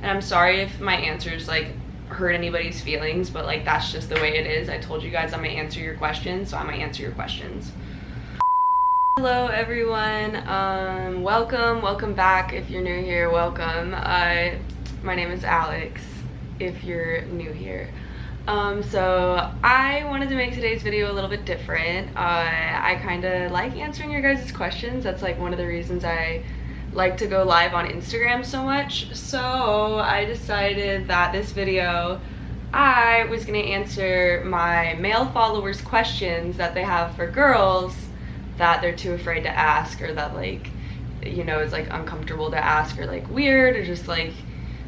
And I'm sorry if my answers like hurt anybody's feelings, but like that's just the way it is. I told you guys I'm gonna answer your questions, so I'm gonna answer your questions. Hello everyone, welcome back. If you're new here, welcome. My name is Alex if you're new here. So I wanted to make today's video a little bit different. I kind of like answering your guys' questions. That's like one of the reasons I like to go live on Instagram so much. So I decided that this video I was gonna answer my male followers' questions that they have for girls that they're too afraid to ask, or that like, you know, it's like uncomfortable to ask, or like weird, or just like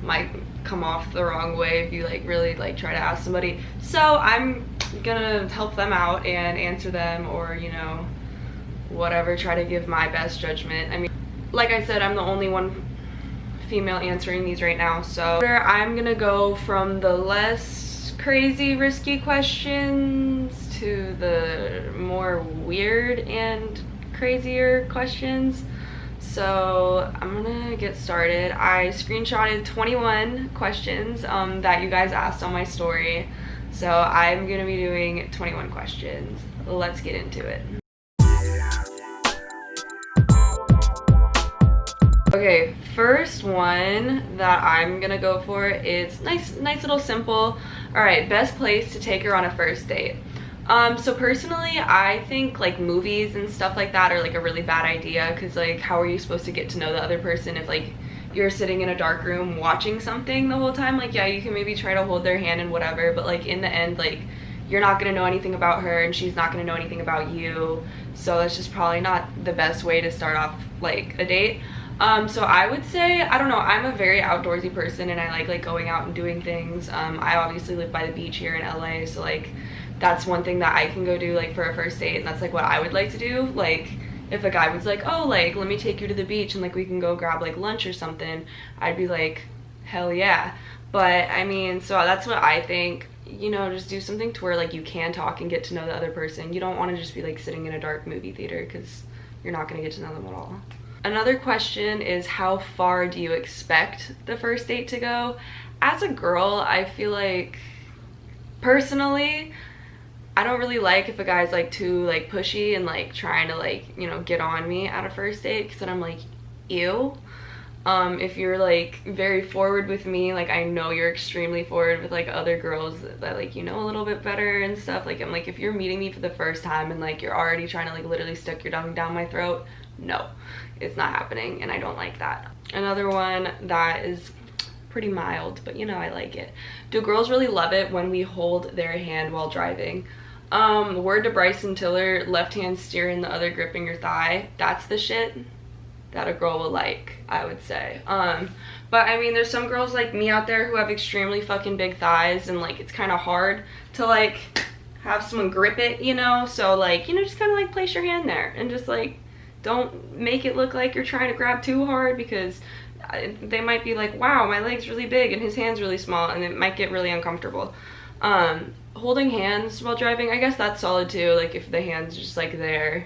might come off the wrong way if you like really like try to ask somebody. So I'm gonna help them out and answer them, or you know, whatever, try to give my best judgment. I mean, like I said, I'm the only one female answering these right now, so I'm gonna go from the less crazy risky questions to the more weird and crazier questions. So I'm gonna get started. I screenshotted 21 questions that you guys asked on my story, so I'm gonna be doing 21 questions. Let's get into it. Okay, first one that I'm gonna go for is nice little simple. All right, best place to take her on a first date. So personally, I think like movies and stuff like that are like a really bad idea, because like how are you supposed to get to know the other person if like you're sitting in a dark room watching something the whole time? Like, yeah, you can maybe try to hold their hand and whatever, but like in the end, like you're not gonna know anything about her and she's not gonna know anything about you, so that's just probably not the best way to start off like a date. So I would say, I don't know, I'm a very outdoorsy person and I like going out and doing things. I obviously live by the beach here in LA, so like that's one thing that I can go do like for a first date, and that's like what I would like to do. Like if a guy was like, oh, like let me take you to the beach and like we can go grab like lunch or something, I'd be like, hell yeah. But I mean, so that's what I think. You know, just do something to where like you can talk and get to know the other person. You don't want to just be like sitting in a dark movie theater, because you're not going to get to know them at all. Another question is, how far do you expect the first date to go? As a girl, I feel like personally I don't really like if a guy's like too like pushy and like trying to like, you know, get on me at a first date, because then I'm like, ew. If you're like very forward with me, like I know you're extremely forward with like other girls that like you know a little bit better and stuff, like I'm like, if you're meeting me for the first time and like you're already trying to like literally stick your tongue down my throat, no, it's not happening, and I don't like that. Another one that is pretty mild, but you know, I like it. Do girls really love it when we hold their hand while driving? Word to Bryson Tiller, left hand steering, the other gripping your thigh. That's the shit that a girl will like, I would say. But I mean, there's some girls like me out there who have extremely fucking big thighs, and like it's kind of hard to like have someone grip it, you know? So like, you know, just kind of like place your hand there and just like don't make it look like you're trying to grab too hard, because they might be like, wow, my leg's really big and his hand's really small, and it might get really uncomfortable. Holding hands while driving, I guess that's solid too. Like if the hand's just like there,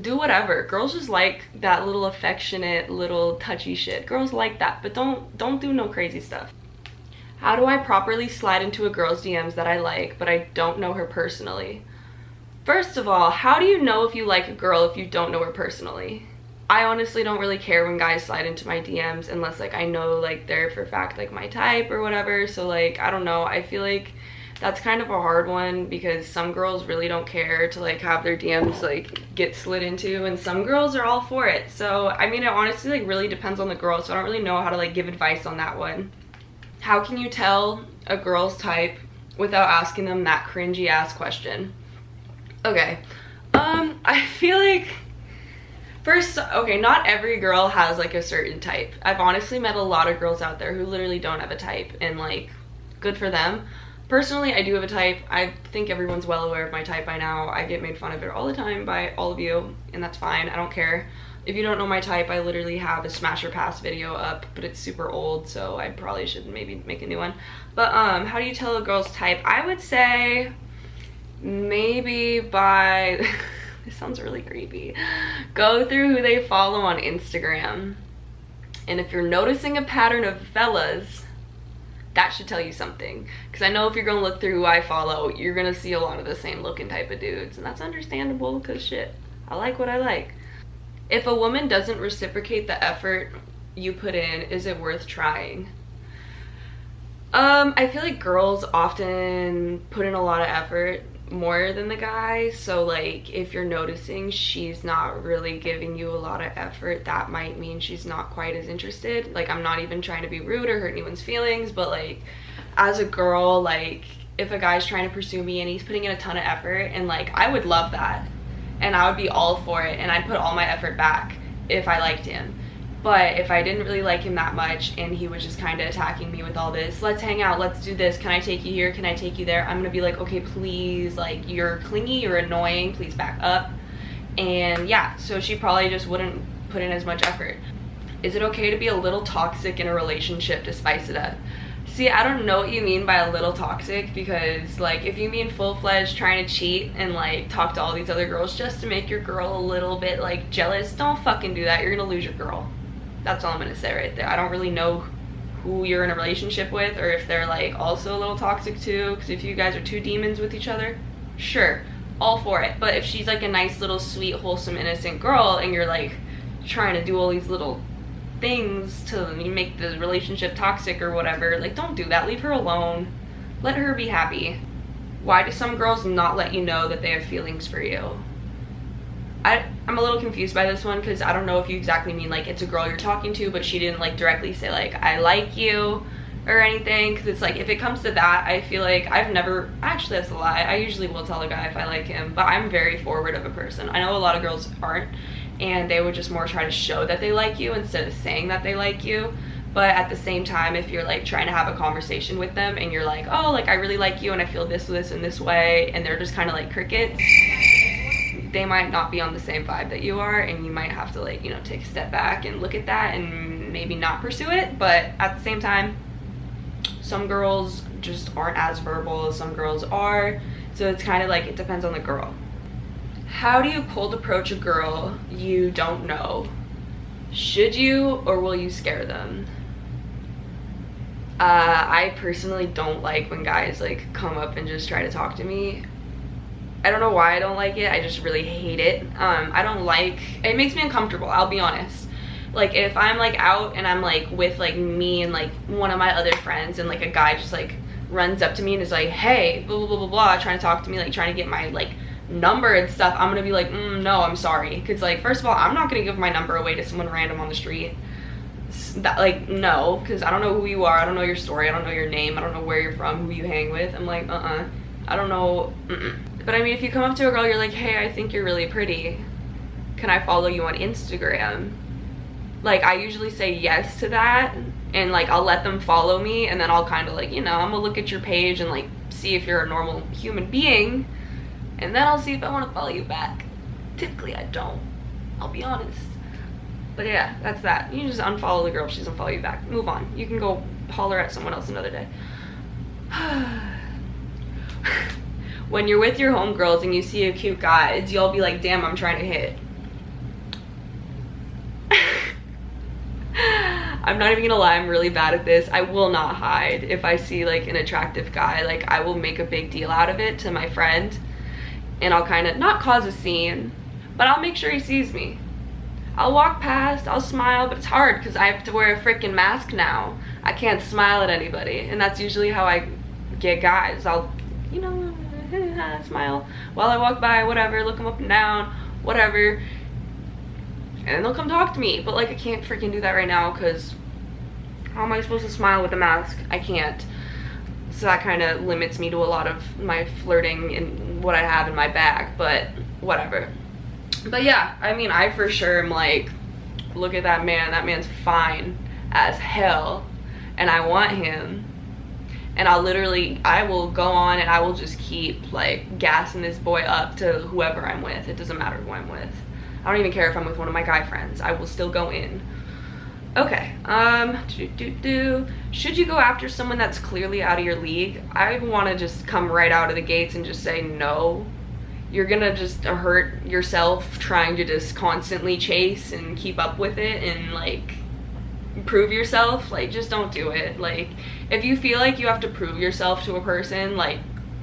do whatever. Girls just like that little affectionate little touchy shit. Girls like that, but don't do no crazy stuff. How do I properly slide into a girl's DMs that I like but I don't know her personally? First of all, how do you know if you like a girl if you don't know her personally? I honestly don't really care when guys slide into my DMs unless like I know like they're for fact like my type or whatever. So like, I don't know, I feel like that's kind of a hard one, because some girls really don't care to like have their DMs like get slid into, and some girls are all for it. So I mean, it honestly like really depends on the girl, so I don't really know how to like give advice on that one. How can you tell a girl's type without asking them that cringy ass question? Okay, I feel like first, okay, not every girl has like a certain type. I've honestly met a lot of girls out there who literally don't have a type, and like, good for them. Personally, I do have a type. I think everyone's well aware of my type by now. I get made fun of it all the time by all of you, and that's fine. I don't care. If you don't know my type, I literally have a smash or pass video up, but it's super old, so I probably should maybe make a new one. But how do you tell a girl's type? I would say maybe by this sounds really creepy. Go through who they follow on Instagram. And if you're noticing a pattern of fellas, that should tell you something. Because I know if you're gonna look through who I follow, you're gonna see a lot of the same looking type of dudes. And that's understandable, because shit, I like what I like. If a woman doesn't reciprocate the effort you put in, is it worth trying? I feel like girls often put in a lot of effort more than the guys, so like if you're noticing she's not really giving you a lot of effort, that might mean she's not quite as interested. Like, I'm not even trying to be rude or hurt anyone's feelings, but like as a girl, like if a guy's trying to pursue me and he's putting in a ton of effort, and like I would love that and I would be all for it and I'd put all my effort back if I liked him. But if I didn't really like him that much and he was just kind of attacking me with all this, let's hang out, let's do this, can I take you here, can I take you there, I'm gonna be like, okay, please, like, you're clingy, you're annoying, please back up. And yeah, so she probably just wouldn't put in as much effort. Is it okay to be a little toxic in a relationship to spice it up? See, I don't know what you mean by a little toxic, because like if you mean full-fledged trying to cheat and like talk to all these other girls just to make your girl a little bit like jealous, don't fucking do that. You're gonna lose your girl. That's all I'm gonna say right there. I don't really know who you're in a relationship with, or if they're like also a little toxic too, because if you guys are two demons with each other, sure, all for it. But if she's like a nice little sweet wholesome innocent girl and you're like trying to do all these little things to make the relationship toxic or whatever, like don't do that. Leave her alone, let her be happy. Why do some girls not let you know that they have feelings for you? I'm a little confused by this one, because I don't know if you exactly mean like it's a girl you're talking to but she didn't like directly say like I like you or anything, because it's like if it comes to that, I feel like I've never, actually that's a lie, I usually will tell a guy if I like him, but I'm very forward of a person. I know a lot of girls aren't, and they would just more try to show that they like you instead of saying that they like you. But at the same time, if you're like trying to have a conversation with them and you're like, oh, like I really like you and I feel this and this way, and they're just kind of like crickets, they might not be on the same vibe that you are, and you might have to like, you know, take a step back and look at that and maybe not pursue it. But at the same time, some girls just aren't as verbal as some girls are, so it's kind of like it depends on the girl. How do you cold approach a girl you don't know? Should you, or will you scare them? I personally don't like when guys like come up and just try to talk to me. I don't know why I don't like it, I just really hate it. I don't like, it makes me uncomfortable, I'll be honest. Like if I'm like out and I'm like with like me and like one of my other friends, and like a guy just like runs up to me and is like, hey, blah blah blah blah blah, trying to talk to me, like trying to get my like number and stuff, I'm gonna be like, no, I'm sorry. Because like, first of all, I'm not gonna give my number away to someone random on the street. That, like, no, because I don't know who you are, I don't know your story, I don't know your name, I don't know where you're from, who you hang with. I'm like, I don't know. But I mean, if you come up to a girl, you're like, hey, I think you're really pretty, can I follow you on Instagram? Like, I usually say yes to that, and like I'll let them follow me, and then I'll kind of like, you know, I'm gonna look at your page and like see if you're a normal human being, and then I'll see if I want to follow you back. Typically I don't, I'll be honest. But yeah, that's that. You just unfollow the girl if she doesn't follow you back. Move on. You can go holler at someone else another day. When you're with your homegirls and you see a cute guy, do y'all be like, damn, I'm trying to hit? I'm not even gonna lie, I'm really bad at this. I will not hide. If I see like an attractive guy, like I will make a big deal out of it to my friend, and I'll kind of not cause a scene, but I'll make sure he sees me. I'll walk past, I'll smile, but it's hard because I have to wear a freaking mask now. I can't smile at anybody, and that's usually how I get guys. I'll, you know, smile while I walk by, whatever, look them up and down, whatever, and they'll come talk to me. But like, I can't freaking do that right now, because how am I supposed to smile with a mask? I can't. So that kind of limits me to a lot of my flirting and what I have in my bag, but whatever. But yeah, I mean, I for sure am like, look at that man, that man's fine as hell, and I want him. And I will go on and I will just keep like gassing this boy up to whoever I'm with. It doesn't matter who I'm with. I don't even care if I'm with one of my guy friends. I will still go in. Okay, should you go after someone that's clearly out of your league? I want to just come right out of the gates and just say no. You're gonna just hurt yourself trying to just constantly chase and keep up with it, and like, prove yourself, like, just don't do it. Like, if you feel like you have to prove yourself to a person, like,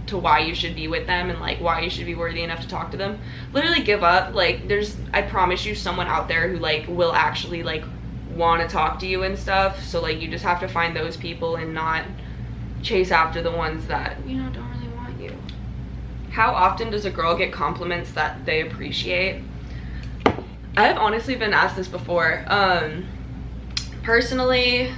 to why you should be with them and like why you should be worthy enough to talk to them, literally give up. Like, I promise you, someone out there who like will actually like want to talk to you and stuff. So like, you just have to find those people and not chase after the ones that, you know, don't really want you. How often does a girl get compliments that they appreciate? I've honestly been asked this before. Personally,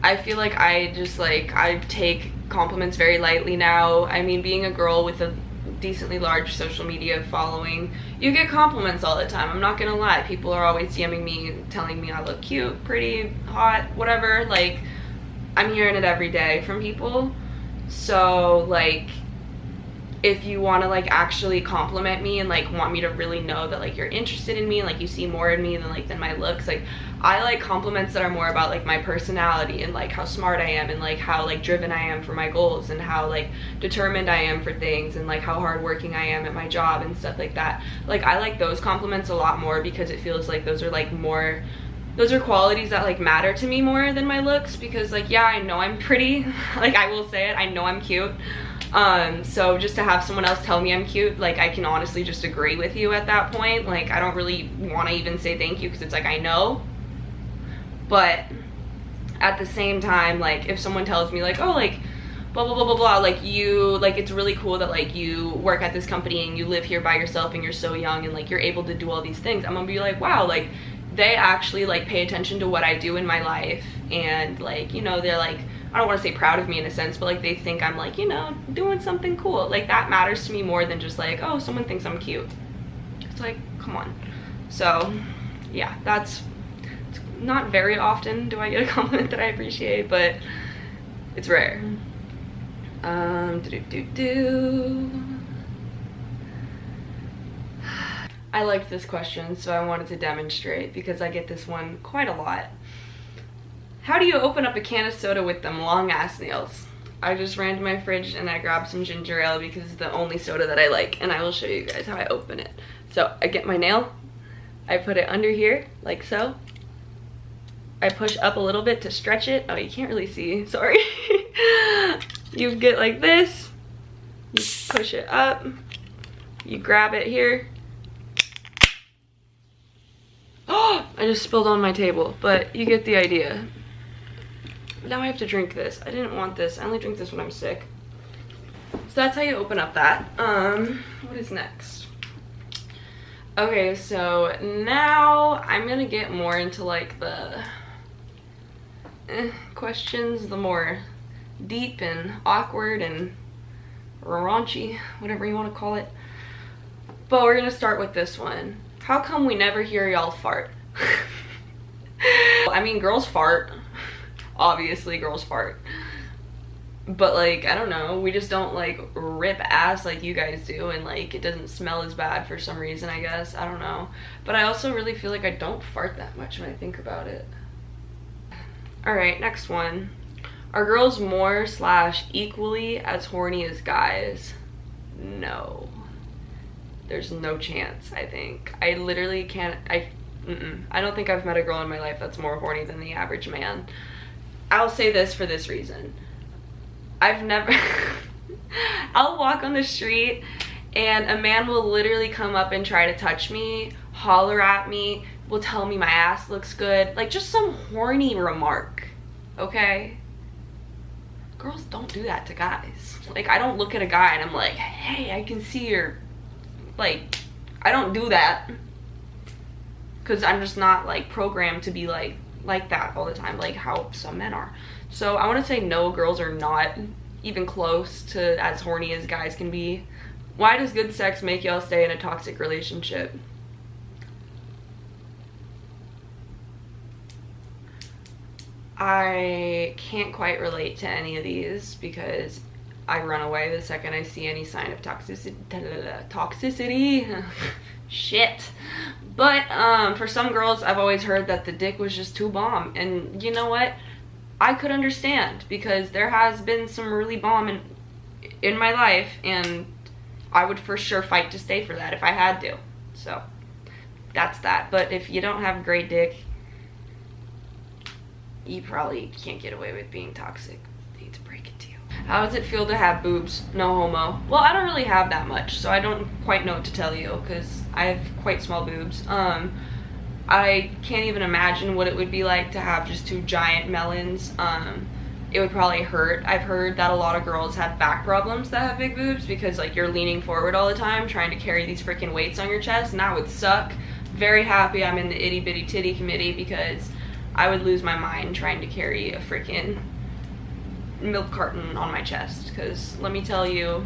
I feel like I take compliments very lightly now. I mean, being a girl with a decently large social media following, you get compliments all the time. I'm not gonna lie. People are always DMing me, telling me I look cute, pretty, hot, whatever. Like, I'm hearing it every day from people. So like, if you want to like actually compliment me and like want me to really know that like you're interested in me and like you see more in me than my looks, like, I like compliments that are more about like my personality and like how smart I am and like how like driven I am for my goals and how like determined I am for things and like how hardworking I am at my job and stuff like that. Like, I like those compliments a lot more because it feels like those are qualities that like matter to me more than my looks. Because like, yeah, I know I'm pretty, like, I will say it, I know I'm cute. So just to have someone else tell me I'm cute, like, I can honestly just agree with you at that point. Like, I don't really want to even say thank you because it's like, I know. But at the same time, like, if someone tells me like, oh, like, blah blah blah blah blah, like, you, like, it's really cool that like you work at this company and you live here by yourself and you're so young and like you're able to do all these things, I'm gonna be like, wow, like, they actually like pay attention to what I do in my life. And like, you know, they're like, I don't want to say proud of me in a sense, but like they think I'm like, you know, doing something cool. Like, that matters to me more than just like, oh, someone thinks I'm cute. It's like, come on. So yeah, it's not very often do I get a compliment that I appreciate, but it's rare. I liked this question, so I wanted to demonstrate because I get this one quite a lot. How do you open up a can of soda with them long ass nails? I just ran to my fridge and I grabbed some ginger ale because it's the only soda that I like, and I will show you guys how I open it. So I get my nail, I put it under here like so. I push up a little bit to stretch it. Oh, you can't really see, sorry. You get like this, you push it up, you grab it here. Oh, I just spilled on my table, but you get the idea. Now I have to drink this. I didn't want this. I only drink this when I'm sick. So that's how you open up that. What is next? Okay, so now I'm gonna get more into like the questions, the more deep and awkward and raunchy, whatever you want to call it. But we're gonna start with this one. How come we never hear y'all fart? I mean, girls fart. Obviously, girls fart. But like, I don't know, we just don't like rip ass like you guys do, and like it doesn't smell as bad for some reason, I guess. I don't know. But I also really feel like I don't fart that much when I think about it. Alright, next one. Are girls more / equally as horny as guys? No. There's no chance, I think. I literally can't, I don't think I've met a girl in my life that's more horny than the average man. I'll say this for this reason. I've never, I'll walk on the street and a man will literally come up and try to touch me, holler at me, will tell me my ass looks good. Like, just some horny remark, okay? Girls don't do that to guys. Like, I don't look at a guy and I'm like, hey, I can see your, like, I don't do that because I'm just not like programmed to be like that all the time, like how some men are. So I want to say no, girls are not even close to as horny as guys can be. Why does good sex make y'all stay in a toxic relationship? I can't quite relate to any of these because I run away the second I see any sign of toxicity. Shit. But for some girls, I've always heard that the dick was just too bomb. And you know what? I could understand because there has been some really bomb in my life, and I would for sure fight to stay for that if I had to. So that's that. But if you don't have great dick, you probably can't get away with being toxic. I hate to break it to you. How does it feel to have boobs? No homo. Well, I don't really have that much, so I don't quite know what to tell you, because I have quite small boobs. I can't even imagine what it would be like to have just two giant melons. It would probably hurt. I've heard that a lot of girls have back problems that have big boobs, because like you're leaning forward all the time trying to carry these freaking weights on your chest, and that would suck. Very happy I'm in the itty bitty titty committee, because I would lose my mind trying to carry a freaking milk carton on my chest, because let me tell you,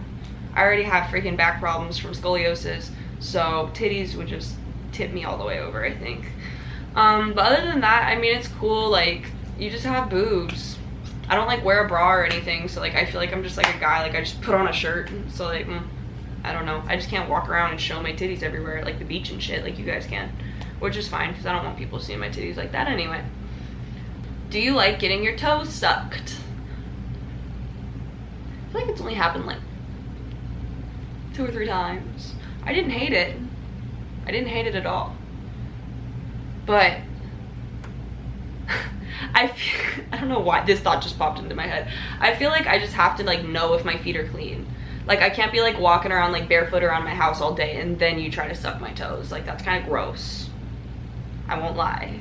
I already have freaking back problems from scoliosis, so titties would just tip me all the way over, I think. But other than that, I mean, it's cool. Like, you just have boobs. I don't like wear a bra or anything, so like I feel like I'm just like a guy, like I just put on a shirt, so like I don't know, I just can't walk around and show my titties everywhere like the beach and shit like you guys can, which is fine because I don't want people seeing my titties like that anyway. Do you like getting your toes sucked? I feel like it's only happened like 2 or 3 times. I didn't hate it. I didn't hate it at all. But I don't know why this thought just popped into my head. I feel like I just have to like know if my feet are clean. Like I can't be like walking around like barefoot around my house all day and then you try to suck my toes. Like that's kind of gross. I won't lie.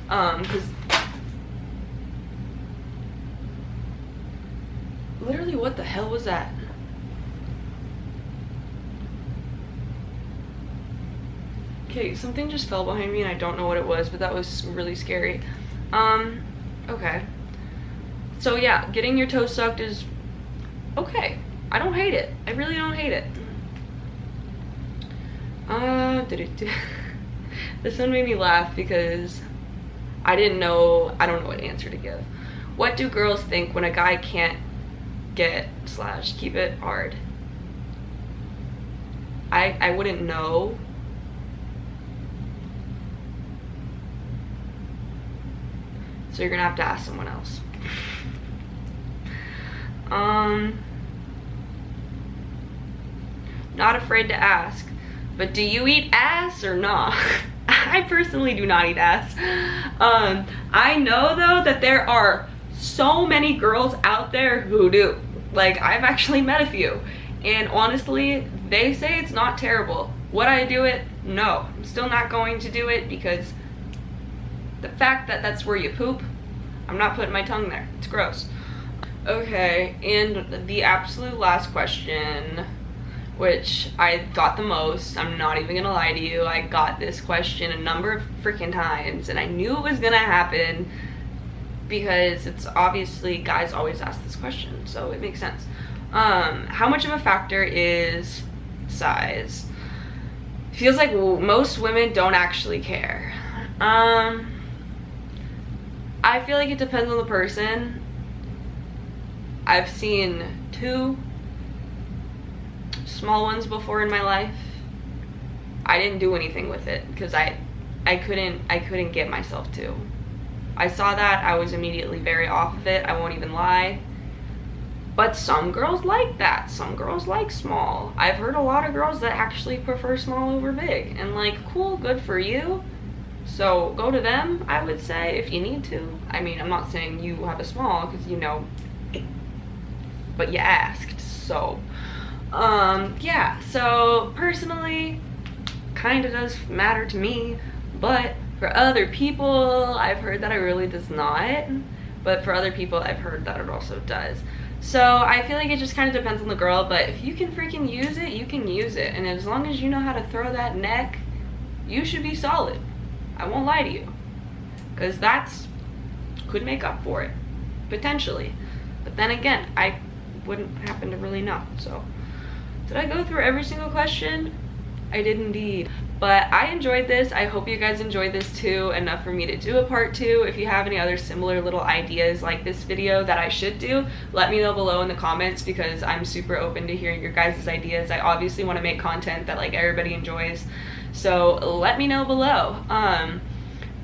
Cause literally what the hell was that? Okay, something just fell behind me and I don't know what it was, but that was really scary. Okay. So yeah, getting your toes sucked is okay. I don't hate it. I really don't hate it. This one made me laugh because I don't know what answer to give. What do girls think when a guy can't get / keep it hard? I wouldn't know. So you're gonna have to ask someone else. Not afraid to ask, but do you eat ass or not? I personally do not eat ass. I know though that there are so many girls out there who do. Like I've actually met a few, and honestly, they say it's not terrible. Would I do it? No, I'm still not going to do it because the fact that that's where you poop, I'm not putting my tongue there. It's gross. Okay, and the absolute last question, which I got the most, I'm not even gonna lie to you, I got this question a number of freaking times and I knew it was gonna happen because it's obviously guys always ask this question, so it makes sense. How much of a factor is size? Feels like most women don't actually care. I feel like it depends on the person. I've seen 2 small ones before in my life. I didn't do anything with it because I couldn't get myself to. I saw that, I was immediately very off of it, I won't even lie. But some girls like that. Some girls like small. I've heard a lot of girls that actually prefer small over big, and like, cool, good for you. So go to them, I would say, if you need to. I mean, I'm not saying you have a small because you know, but you asked, so yeah. So personally, kind of does matter to me, but for other people, I've heard that it really does not. But for other people, I've heard that it also does. So I feel like it just kind of depends on the girl, but if you can freaking use it, you can use it. And as long as you know how to throw that neck, you should be solid. I won't lie to you, because that's could make up for it potentially, but then again, I wouldn't happen to really know. So did I go through every single question? I did indeed. But I enjoyed this. I hope you guys enjoyed this too, enough for me to do a part 2. If you have any other similar little ideas like this video that I should do, let me know below in the comments, because I'm super open to hearing your guys' ideas. I obviously want to make content that like everybody enjoys, so let me know below.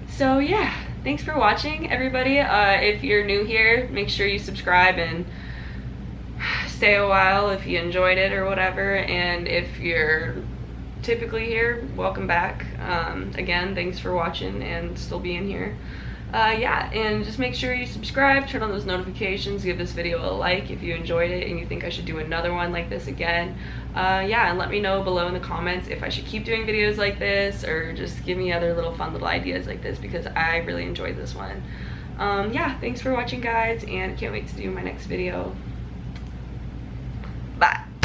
So yeah, thanks for watching, everybody. If you're new here, make sure you subscribe and stay a while if you enjoyed it or whatever, and if you're typically here, welcome back. Again, thanks for watching and still being here. yeah, and just make sure you subscribe, turn on those notifications, give this video a like if you enjoyed it and you think I should do another one like this again. Yeah, and let me know below in the comments if I should keep doing videos like this, or just give me other little fun little ideas like this, because I really enjoyed this one. Yeah, thanks for watching, guys, and can't wait to do my next video.